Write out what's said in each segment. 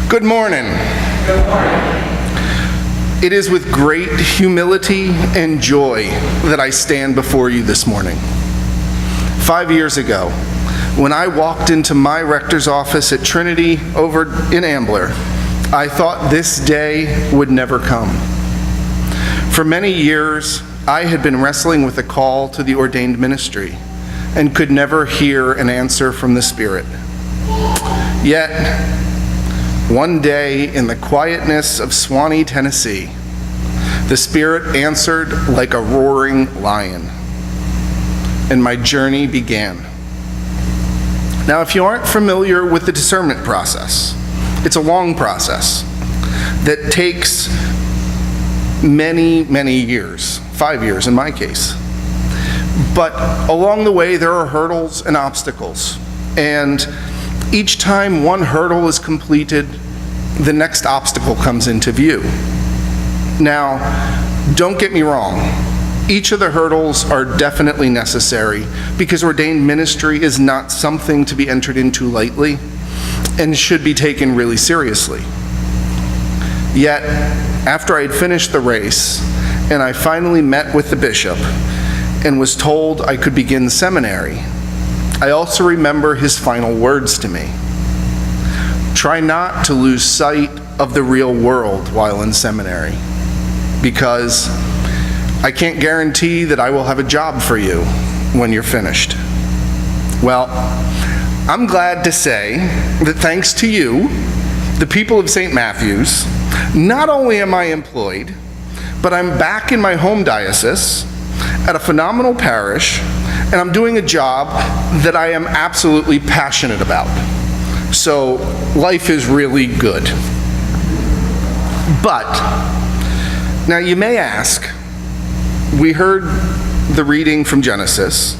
Good morning. Good morning. It is with great humility and joy that I stand before you this morning. 5 years ago, when I walked into my rector's office at Trinity over in Ambler, I thought this day would never come. For many years, I had been wrestling with a call to the ordained ministry and could never hear an answer from the Spirit. Yet, one day in the quietness of Swanee, Tennessee, the Spirit answered like a roaring lion, and my journey began. Now, if you aren't familiar with the discernment process, it's a long process that takes many, many years, 5 years in my case. But along the way, there are hurdles and obstacles, and each time one hurdle is completed, the next obstacle comes into view. Now, don't get me wrong. Each of the hurdles are definitely necessary because ordained ministry is not something to be entered into lightly and should be taken really seriously. Yet, after I had finished the race and I finally met with the bishop and was told I could begin seminary, I also remember his final words to me. Try not to lose sight of the real world while in seminary, because I can't guarantee that I will have a job for you when you're finished. Well, I'm glad to say that thanks to you, the people of St. Matthew's, not only am I employed, but I'm back in my home diocese at a phenomenal parish, and I'm doing a job that I am absolutely passionate about. So life is really good. But, now you may ask, we heard the reading from Genesis.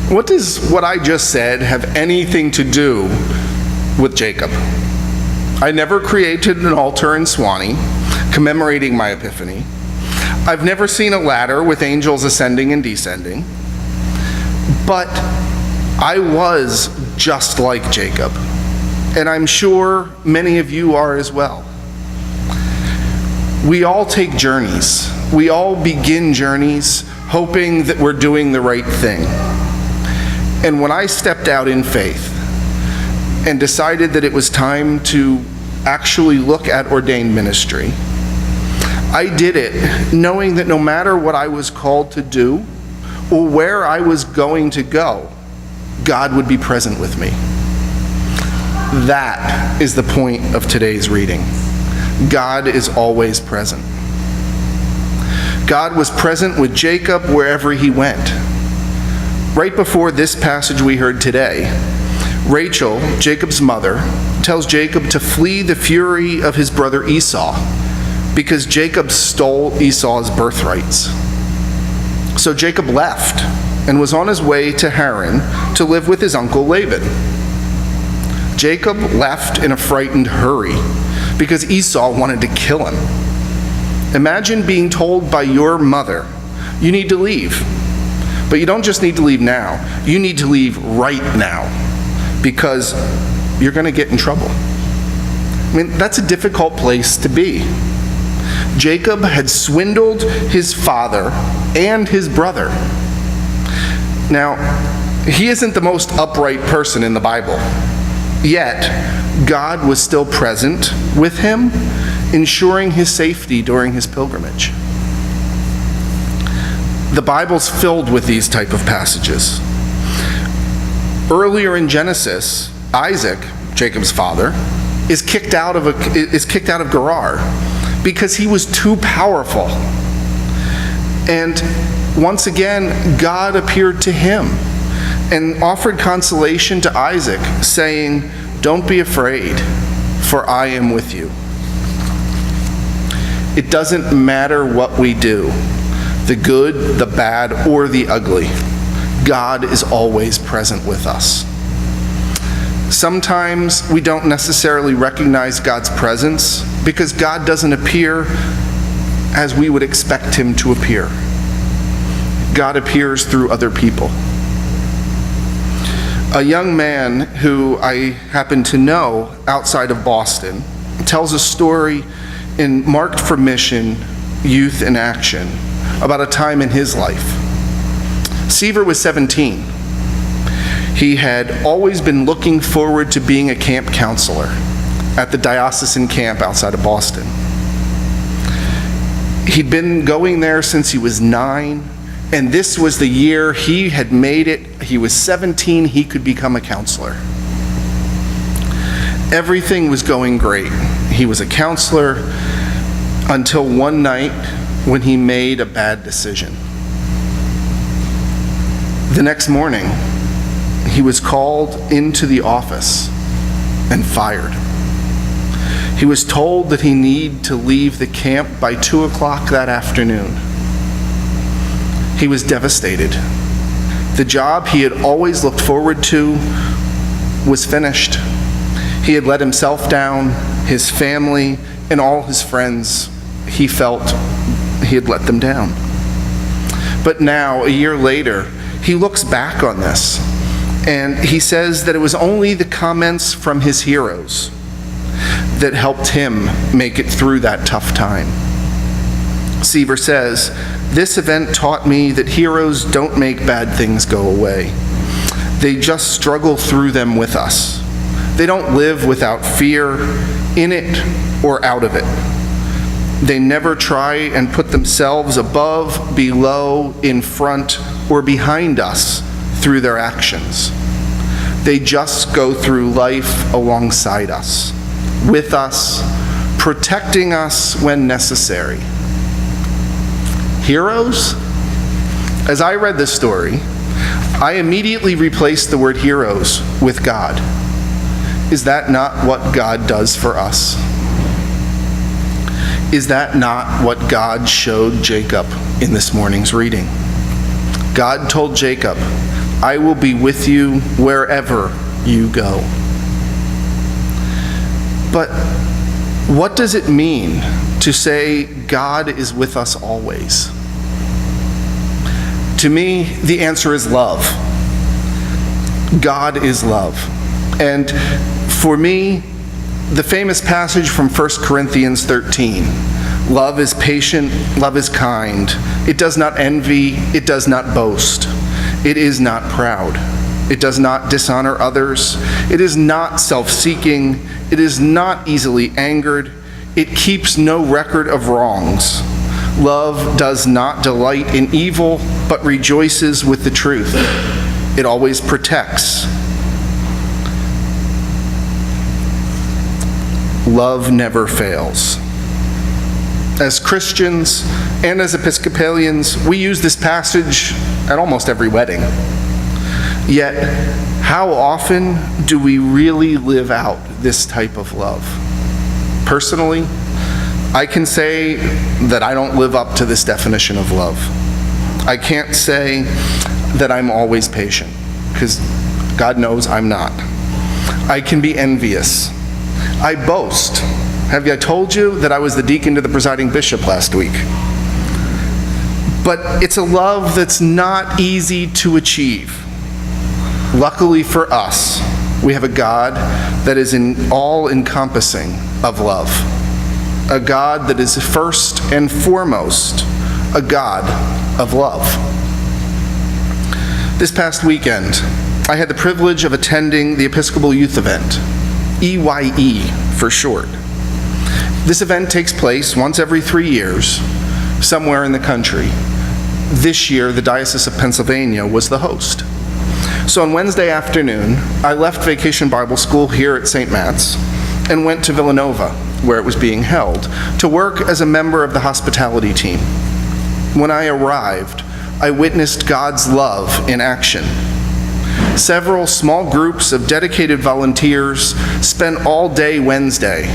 What does what I just said have anything to do with Jacob? I never created an altar in Swanee commemorating my epiphany. I've never seen a ladder with angels ascending and descending. But I was just like Jacob, and I'm sure many of you are as well. We all take journeys. We all begin journeys hoping that we're doing the right thing. And when I stepped out in faith and decided that it was time to actually look at ordained ministry, I did it knowing that no matter what I was called to do or where I was going to go, God would be present with me. That is the point of today's reading. God is always present. God was present with Jacob wherever he went. Right before this passage we heard today, Rachel, Jacob's mother, tells Jacob to flee the fury of his brother Esau because Jacob stole Esau's birthrights. So Jacob left and was on his way to Haran to live with his uncle Laban. Jacob left in a frightened hurry because Esau wanted to kill him. Imagine being told by your mother, you need to leave. But you don't just need to leave now, you need to leave right now because you're going to get in trouble. I mean, that's a difficult place to be. Jacob had swindled his father and his brother. Now, he isn't the most upright person in the Bible, yet God was still present with him, ensuring his safety during his pilgrimage. The Bible's filled with these type of passages. Earlier in Genesis, Isaac, Jacob's father, is kicked out of Gerar because he was too powerful. And once again, God appeared to him and offered consolation to Isaac, saying, "Don't be afraid, for I am with you." It doesn't matter what we do, the good, the bad, or the ugly. God is always present with us. Sometimes we don't necessarily recognize God's presence because God doesn't appear as we would expect him to appear. God appears through other people. A young man who I happen to know outside of Boston tells a story in Marked for Mission, Youth in Action about a time in his life. Seaver was 17. He had always been looking forward to being a camp counselor at the diocesan camp outside of Boston. He'd been going there since he was 9, and this was the year he had made it. He was 17, he could become a counselor. Everything was going great. He was a counselor until one night when he made a bad decision. The next morning, he was called into the office and fired. He was told that he needed to leave the camp by 2 o'clock that afternoon. He was devastated. The job he had always looked forward to was finished. He had let himself down, his family, and all his friends. He felt he had let them down. But now, a year later, he looks back on this, and he says that it was only the comments from his heroes that helped him make it through that tough time. Seaver says, "This event taught me that heroes don't make bad things go away. They just struggle through them with us. They don't live without fear, in it or out of it. They never try and put themselves above, below, in front, or behind us through their actions. They just go through life alongside us, with us, protecting us when necessary." Heroes? As I read this story, I immediately replaced the word heroes with God. Is that not what God does for us? Is that not what God showed Jacob in this morning's reading? God told Jacob, "I will be with you wherever you go." But what does it mean to say God is with us always? To me, the answer is love. God is love. And for me, the famous passage from 1 Corinthians 13, love is patient, love is kind, it does not envy, it does not boast, it is not proud, it does not dishonor others, it is not self-seeking, it is not easily angered, it keeps no record of wrongs. Love does not delight in evil, but rejoices with the truth. It always protects. Love never fails. As Christians and as Episcopalians, we use this passage at almost every wedding. Yet, how often do we really live out this type of love? Personally, I can say that I don't live up to this definition of love. I can't say that I'm always patient, because God knows I'm not. I can be envious. I boast. Have I told you that I was the deacon to the presiding bishop last week? But it's a love that's not easy to achieve. Luckily for us, we have a God that is all-encompassing of love. A God that is first and foremost a God of love. This past weekend, I had the privilege of attending the Episcopal Youth Event, EYE for short. This event takes place once every 3 years, somewhere in the country. This year, the Diocese of Pennsylvania was the host. So on Wednesday afternoon, I left Vacation Bible School here at St. Matt's and went to Villanova, where it was being held, to work as a member of the hospitality team. When I arrived, I witnessed God's love in action. Several small groups of dedicated volunteers spent all day Wednesday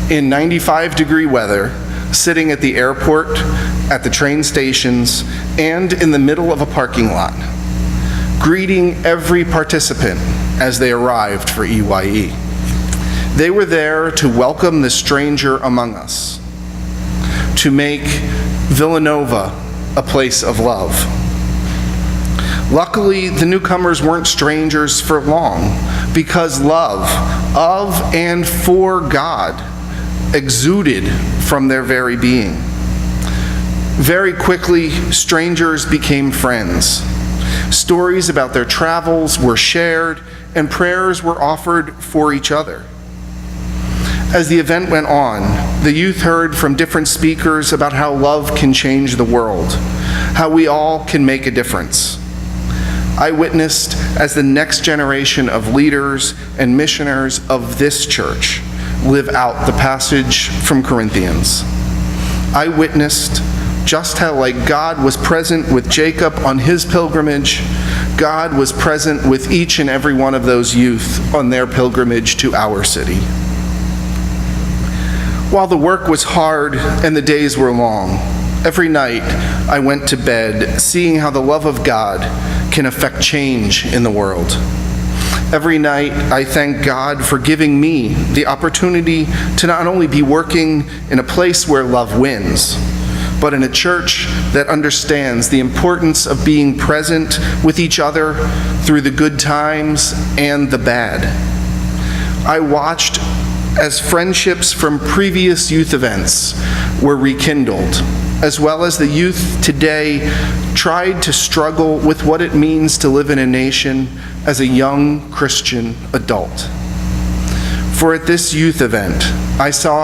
in 95-degree weather, sitting at the airport, at the train stations, and in the middle of a parking lot, greeting every participant as they arrived for EYE. They were there to welcome the stranger among us, to make Villanova a place of love. Luckily, the newcomers weren't strangers for long, because love of and for God exuded from their very being. Very quickly, strangers became friends. Stories about their travels were shared, and prayers were offered for each other. As the event went on, the youth heard from different speakers about how love can change the world, how we all can make a difference. I witnessed as the next generation of leaders and missioners of this church live out the passage from Corinthians. I witnessed just how, like God was present with Jacob on his pilgrimage, God was present with each and every one of those youth on their pilgrimage to our city. While the work was hard and the days were long, every night I went to bed seeing how the love of God can affect change in the world. Every night I thank God for giving me the opportunity to not only be working in a place where love wins, but in a church that understands the importance of being present with each other through the good times and the bad. I watched as friendships from previous youth events were rekindled, as well as the youth today tried to struggle with what it means to live in a nation as a young Christian adult. For at this youth event, I saw